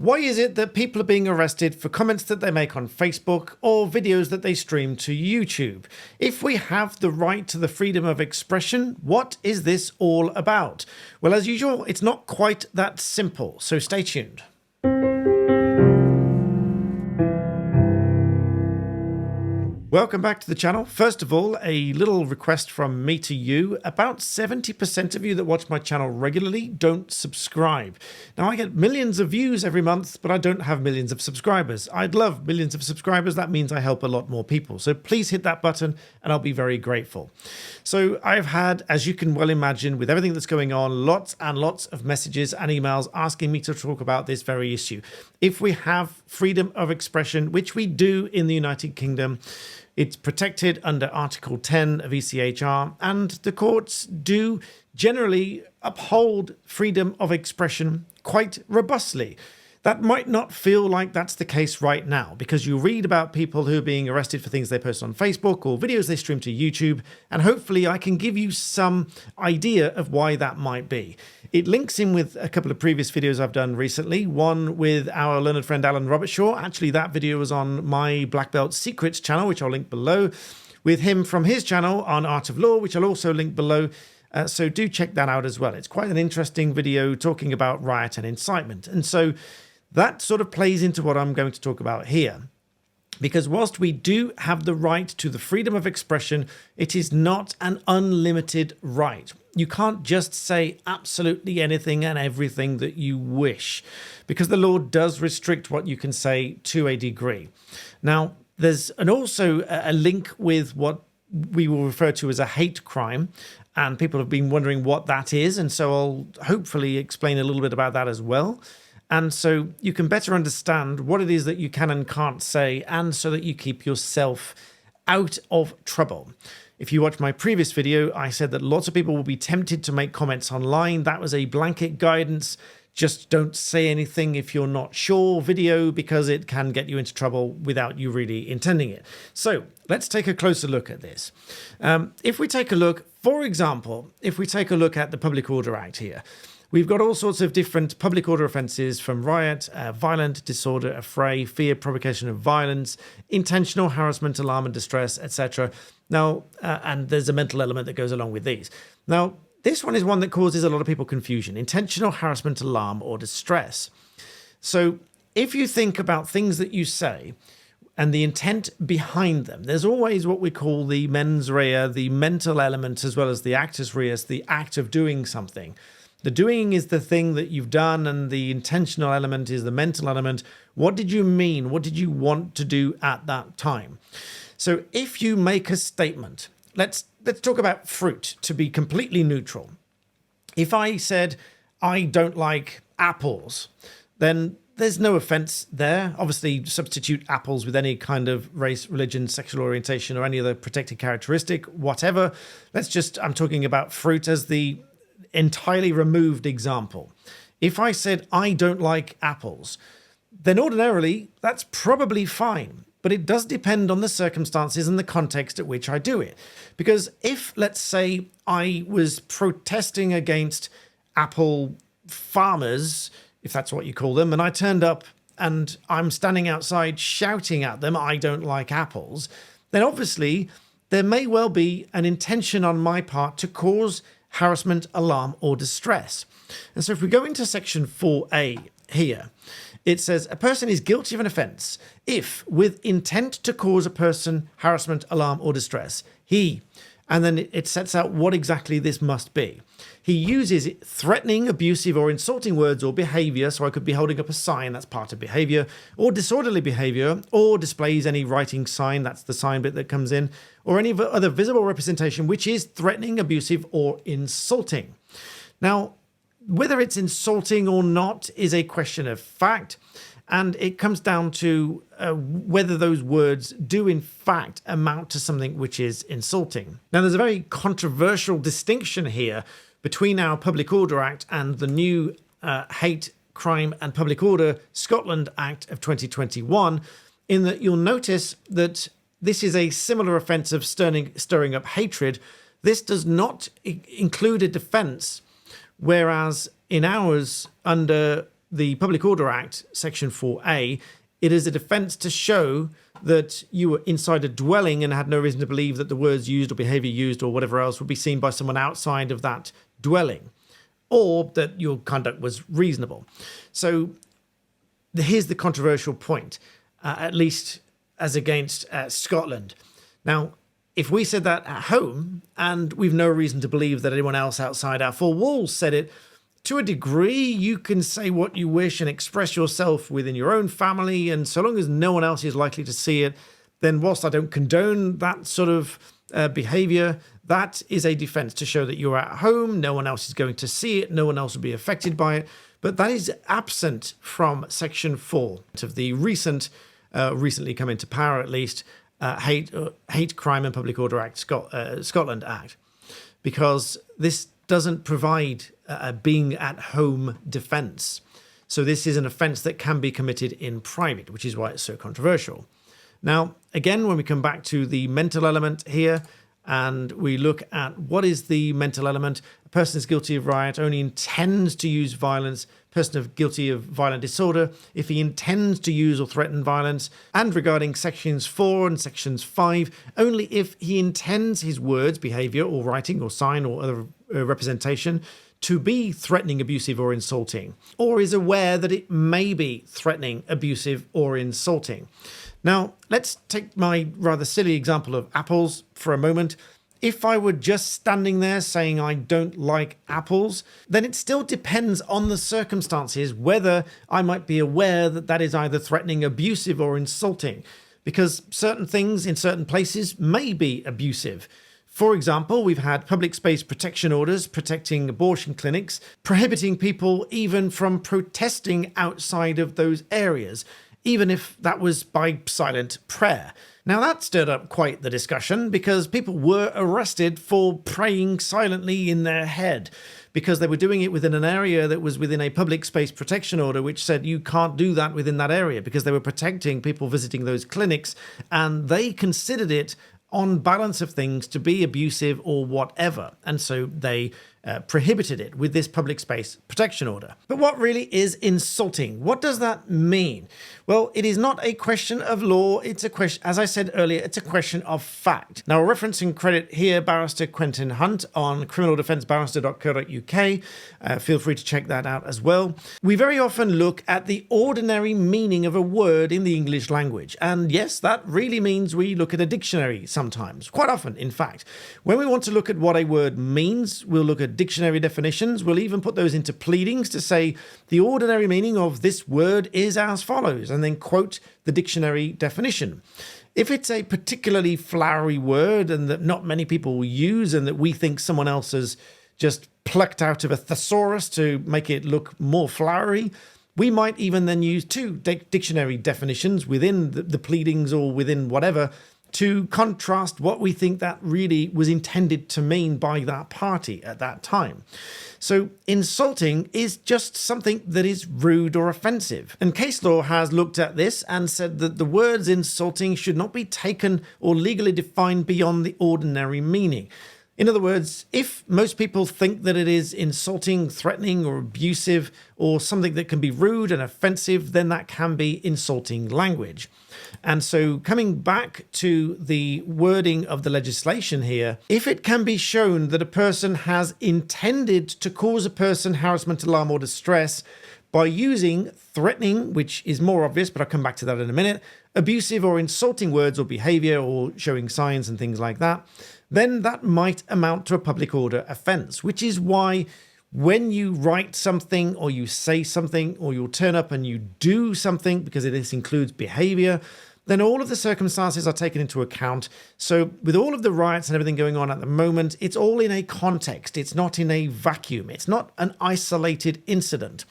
Why is it that people are being arrested for comments that they make on Facebook or videos that they stream to YouTube? If we have the right to the freedom of expression, what is this all about? Well, as usual, it's not quite that simple, so stay tuned. Welcome back to the channel. First of all, a little request from me to you. About 70% of you that watch my channel regularly don't subscribe. Now, I get millions of views every month, but I don't have millions of subscribers. I'd love millions of subscribers. That means I help a lot more people. So please hit that button and I'll be very grateful. So I've had, as you can well imagine, with everything that's going on, lots and lots of messages and emails asking me to talk about this very issue. If we have freedom of expression, which we do in the United Kingdom, it's protected under Article 10 of ECHR, and the courts do generally uphold freedom of expression quite robustly. That might not feel like that's the case right now, because you read about people who are being arrested for things they post on Facebook or videos they stream to YouTube, and hopefully I can give you some idea of why that might be. It links in with a couple of previous videos I've done recently, one with our learned friend Alan Robertshaw. Actually, that video was on my Black Belt Secrets channel, which I'll link below, with him from his channel on Art of Law, which I'll also link below. So do check that out as well. It's quite an interesting video talking about riot and incitement. And so that sort of plays into what I'm going to talk about here. Because whilst we do have the right to the freedom of expression, it is not an unlimited right. You can't just say absolutely anything and everything that you wish, because the law does restrict what you can say to a degree. Now, there's also a link with what we will refer to as a hate crime, and people have been wondering what that is, and so I'll hopefully explain a little bit about that as well. And so you can better understand what it is that you can and can't say, and so that you keep yourself out of trouble. If you watch my previous video, I said that lots of people will be tempted to make comments online. That was a blanket guidance. Just don't say anything if you're not sure video, because it can get you into trouble without you really intending it. So let's take a closer look at this. If we take a look, for example, if we take a look at the Public Order Act here, we've got all sorts of different public order offences, from riot, violent, disorder, affray, fear, provocation of violence, intentional harassment, alarm and distress, etc. Now, and there's a mental element that goes along with these. Now, this one is one that causes a lot of people confusion: intentional harassment, alarm or distress. So if you think about things that you say and the intent behind them, there's always what we call the mens rea, the mental element, as well as the actus reus, the act of doing something. The doing is the thing that you've done, and the intentional element is the mental element. What did you mean? What did you want to do at that time? So if you make a statement, let's talk about fruit to be completely neutral. If I said, I don't like apples, then there's no offense there. Obviously, substitute apples with any kind of race, religion, sexual orientation, or any other protected characteristic, whatever. I'm talking about fruit as the entirely removed example. If I said I don't like apples, then ordinarily that's probably fine, but it does depend on the circumstances and the context at which I do it. Because if, let's say, I was protesting against apple farmers, if that's what you call them, and I turned up and I'm standing outside shouting at them, I don't like apples, then obviously there may well be an intention on my part to cause harassment, alarm or distress. And so if we go into section 4A here, it says a person is guilty of an offence if, with intent to cause a person harassment, alarm or distress, he, and then it sets out what exactly this must be. He uses threatening, abusive or insulting words or behaviour, so I could be holding up a sign, that's part of behaviour, or disorderly behaviour, or displays any writing sign, that's the sign bit that comes in, or any other visible representation which is threatening, abusive or insulting. Now, whether it's insulting or not is a question of fact, and it comes down to whether those words do in fact amount to something which is insulting. Now, there's a very controversial distinction here between our Public Order Act and the new Hate, Crime and Public Order Scotland Act of 2021, in that you'll notice that this is a similar offence of stirring up hatred. This does not include a defence, whereas in ours, under the Public Order Act, Section 4A, it is a defence to show that you were inside a dwelling and had no reason to believe that the words used or behaviour used or whatever else would be seen by someone outside of that dwelling, or that your conduct was reasonable. So here's the controversial point, at least as against Scotland. Now, if we said that at home, and we've no reason to believe that anyone else outside our four walls said it, to a degree, you can say what you wish and express yourself within your own family, and so long as no one else is likely to see it, then whilst I don't condone that sort of behaviour, that is a defence to show that you're at home, no one else is going to see it, no one else will be affected by it. But that is absent from Section 4 of the recently come into power at least, Hate Crime and Public Order Act, Scotland Act, because this doesn't provide a being at home defence. So this is an offence that can be committed in private, which is why it's so controversial. Now, again, when we come back to the mental element here, and we look at what is the mental element, a person is guilty of riot, only intends to use violence, person is guilty of violent disorder if he intends to use or threaten violence, and regarding sections 4 and sections 5, only if he intends his words, behaviour or writing or sign or other representation to be threatening, abusive or insulting, or is aware that it may be threatening, abusive or insulting. Now, let's take my rather silly example of apples for a moment. If I were just standing there saying I don't like apples, then it still depends on the circumstances whether I might be aware that that is either threatening, abusive or insulting, because certain things in certain places may be abusive. For example, we've had public space protection orders protecting abortion clinics, prohibiting people even from protesting outside of those areas, even if that was by silent prayer. Now that stirred up quite the discussion because people were arrested for praying silently in their head because they were doing it within an area that was within a public space protection order which said you can't do that within that area because they were protecting people visiting those clinics, and they considered it on balance of things to be abusive or whatever, and so they prohibited it with this public space protection order. But what really is insulting? What does that mean? Well, it is not a question of law. It's a question, as I said earlier, it's a question of fact. Now, reference and credit here, Barrister Quentin Hunt on criminaldefencebarrister.co.uk. Feel free to check that out as well. We very often look at the ordinary meaning of a word in the English language. And yes, that really means we look at a dictionary sometimes, quite often, in fact. When we want to look at what a word means, we'll look at dictionary definitions. We'll even put those into pleadings to say the ordinary meaning of this word is as follows, and then quote the dictionary definition. If it's a particularly flowery word and that not many people will use and that we think someone else has just plucked out of a thesaurus to make it look more flowery, we might even then use two dictionary definitions within the pleadings or within whatever to contrast what we think that really was intended to mean by that party at that time. So insulting is just something that is rude or offensive. And case law has looked at this and said that the words insulting should not be taken or legally defined beyond the ordinary meaning. In other words, if most people think that it is insulting, threatening, or abusive, or something that can be rude and offensive, then that can be insulting language. And so coming back to the wording of the legislation here, if it can be shown that a person has intended to cause a person harassment, alarm, or distress by using threatening, which is more obvious, but I'll come back to that in a minute, abusive or insulting words or behavior or showing signs and things like that, then that might amount to a public order offence, which is why when you write something or you say something or you'll turn up and you do something, because this includes behaviour, then all of the circumstances are taken into account. So with all of the riots and everything going on at the moment, it's all in a context. It's not in a vacuum. It's not an isolated incident.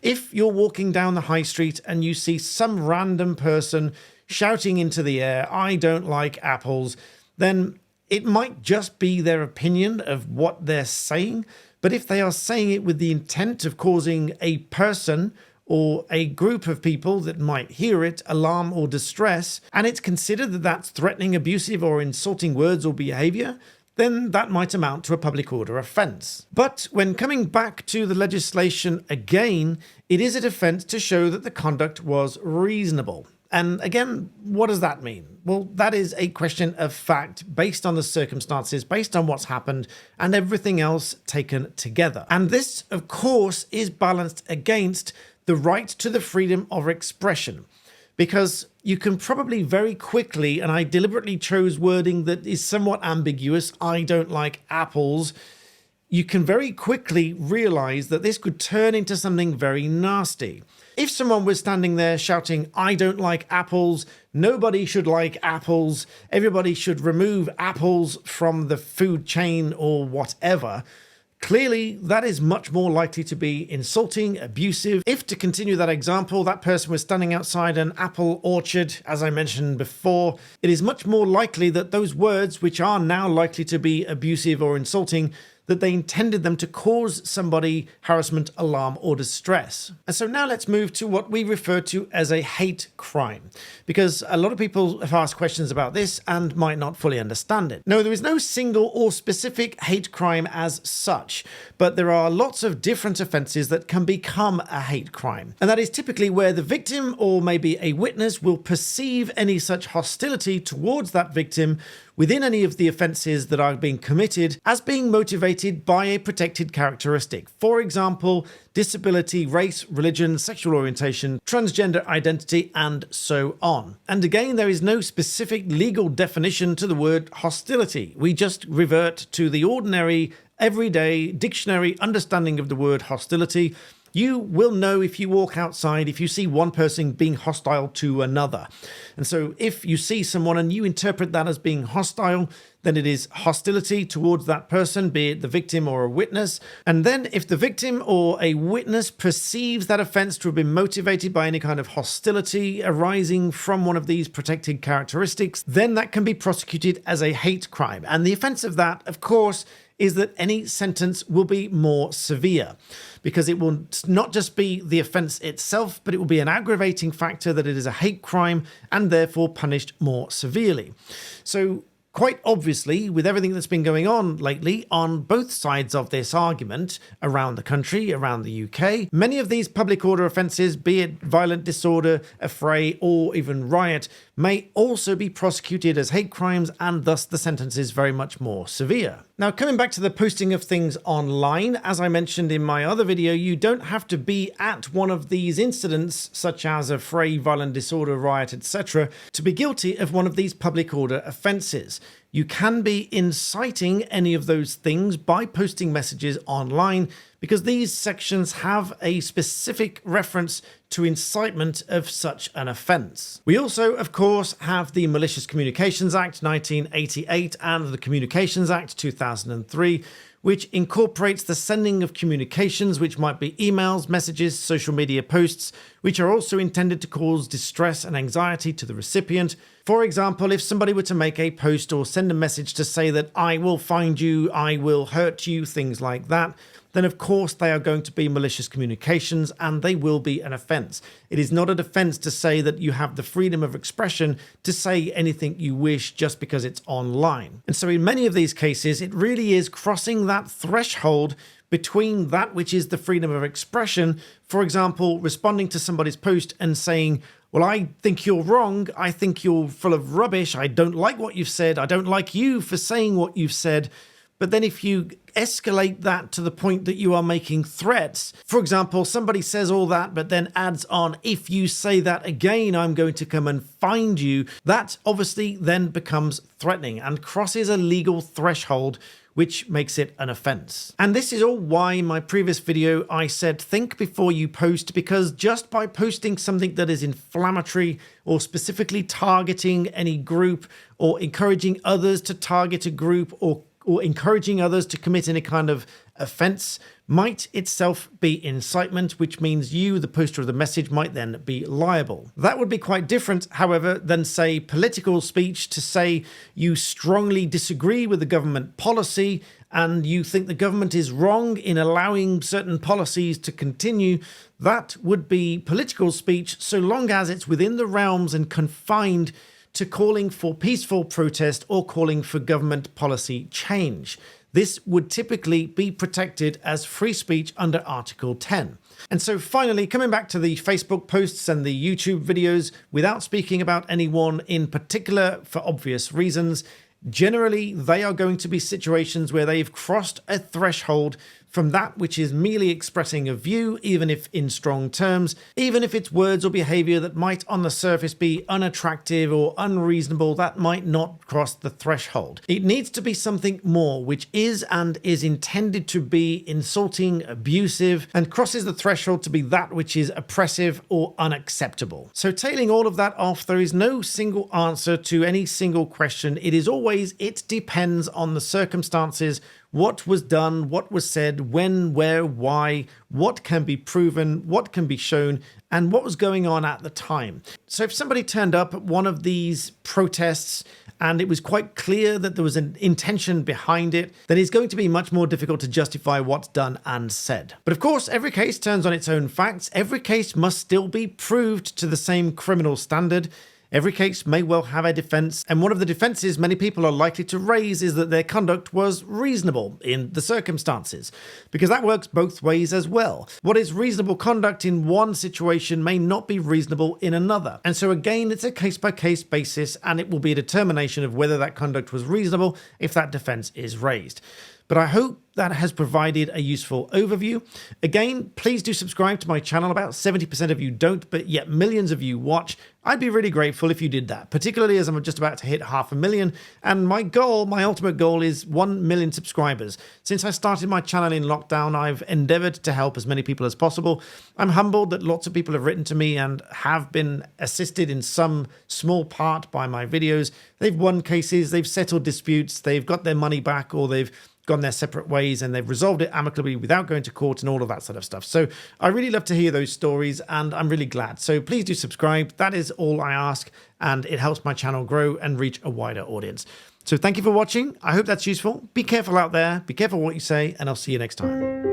If you're walking down the high street and you see some random person shouting into the air, "I don't like apples," then it might just be their opinion of what they're saying. But if they are saying it with the intent of causing a person or a group of people that might hear it alarm or distress, and it's considered that that's threatening, abusive, or insulting words or behavior, then that might amount to a public order offence. But when coming back to the legislation again, it is a defence to show that the conduct was reasonable. And again, what does that mean? Well, that is a question of fact based on the circumstances, based on what's happened, and everything else taken together. And this, of course, is balanced against the right to the freedom of expression. Because you can probably very quickly, and I deliberately chose wording that is somewhat ambiguous, I don't like apples, you can very quickly realize that this could turn into something very nasty. If someone was standing there shouting, I don't like apples, nobody should like apples, everybody should remove apples from the food chain or whatever, clearly that is much more likely to be insulting, abusive. If, to continue that example, that person was standing outside an apple orchard, as I mentioned before, it is much more likely that those words, which are now likely to be abusive or insulting, that they intended them to cause somebody harassment, alarm, or distress. And so now let's move to what we refer to as a hate crime, because a lot of people have asked questions about this and might not fully understand it. No, there is no single or specific hate crime as such, but there are lots of different offences that can become a hate crime. And that is typically where the victim or maybe a witness will perceive any such hostility towards that victim within any of the offences that are being committed as being motivated by a protected characteristic. For example, disability, race, religion, sexual orientation, transgender identity, and so on. And again, there is no specific legal definition to the word hostility. We just revert to the ordinary, everyday dictionary understanding of the word hostility. You will know if you walk outside, if you see one person being hostile to another. And so if you see someone and you interpret that as being hostile, then it is hostility towards that person, be it the victim or a witness. And then if the victim or a witness perceives that offence to have been motivated by any kind of hostility arising from one of these protected characteristics, then that can be prosecuted as a hate crime. And the offence of that, of course, is that any sentence will be more severe, because it will not just be the offence itself, but it will be an aggravating factor that it is a hate crime and therefore punished more severely. So quite obviously, with everything that's been going on lately on both sides of this argument around the country, around the UK, many of these public order offences, be it violent disorder, affray, or even riot, may also be prosecuted as hate crimes, and thus the sentence is very much more severe. Now, coming back to the posting of things online, as I mentioned in my other video, you don't have to be at one of these incidents, such as affray, violent disorder, riot, etc., to be guilty of one of these public order offences. You can be inciting any of those things by posting messages online, because these sections have a specific reference to incitement of such an offence. We also, of course, have the Malicious Communications Act 1988 and the Communications Act 2003, which incorporates the sending of communications, which might be emails, messages, social media posts, which are also intended to cause distress and anxiety to the recipient. For example, if somebody were to make a post or send a message to say that I will find you, I will hurt you, things like that, then of course they are going to be malicious communications and they will be an offence. It is not a defence to say that you have the freedom of expression to say anything you wish just because it's online. And so in many of these cases, it really is crossing that threshold between that which is the freedom of expression, for example, responding to somebody's post and saying, well, I think you're wrong, I think you're full of rubbish, I don't like what you've said, I don't like you for saying what you've said. But then if you escalate that to the point that you are making threats, for example, somebody says all that, but then adds on, if you say that again, I'm going to come and find you, that obviously then becomes threatening and crosses a legal threshold, which makes it an offence. And this is all why in my previous video I said think before you post, because just by posting something that is inflammatory or specifically targeting any group or encouraging others to target a group or encouraging others to commit any kind of offence might itself be incitement, which means you, the poster of the message, might then be liable. That would be quite different, however, than, say, political speech to say you strongly disagree with the government policy and you think the government is wrong in allowing certain policies to continue. That would be political speech so long as it's within the realms and confined to calling for peaceful protest or calling for government policy change. This would typically be protected as free speech under Article 10. And so finally, coming back to the Facebook posts and the YouTube videos, without speaking about anyone in particular for obvious reasons, generally they are going to be situations where they've crossed a threshold from that which is merely expressing a view, even if in strong terms, even if it's words or behavior that might on the surface be unattractive or unreasonable, that might not cross the threshold. It needs to be something more, which is and is intended to be insulting, abusive, and crosses the threshold to be that which is oppressive or unacceptable. So tailing all of that off, there is no single answer to any single question. It is always, it depends on the circumstances, what was done, what was said, when, where, why, what can be proven, what can be shown, and what was going on at the time. So if somebody turned up at one of these protests and it was quite clear that there was an intention behind it, then it's going to be much more difficult to justify what's done and said. But of course, every case turns on its own facts. Every case must still be proved to the same criminal standard. Every case may well have a defense, and one of the defenses many people are likely to raise is that their conduct was reasonable in the circumstances, because that works both ways as well. What is reasonable conduct in one situation may not be reasonable in another. And so again, it's a case-by-case basis, and it will be a determination of whether that conduct was reasonable if that defense is raised. But I hope that has provided a useful overview. Again, please do subscribe to my channel. About 70% of you don't, but yet millions of you watch. I'd be really grateful if you did that, particularly as I'm just about to hit 500,000. And my goal, my ultimate goal, is 1 million subscribers. Since I started my channel in lockdown, I've endeavored to help as many people as possible. I'm humbled that lots of people have written to me and have been assisted in some small part by my videos. They've won cases, they've settled disputes, they've got their money back, or they've gone their separate ways and they've resolved it amicably without going to court and all of that sort of stuff. So I really love to hear those stories and I'm really glad. So please do subscribe. That is all I ask, and it helps my channel grow and reach a wider audience. So thank you for watching. I hope that's useful. Be careful out there. Be careful what you say, and I'll see you next time.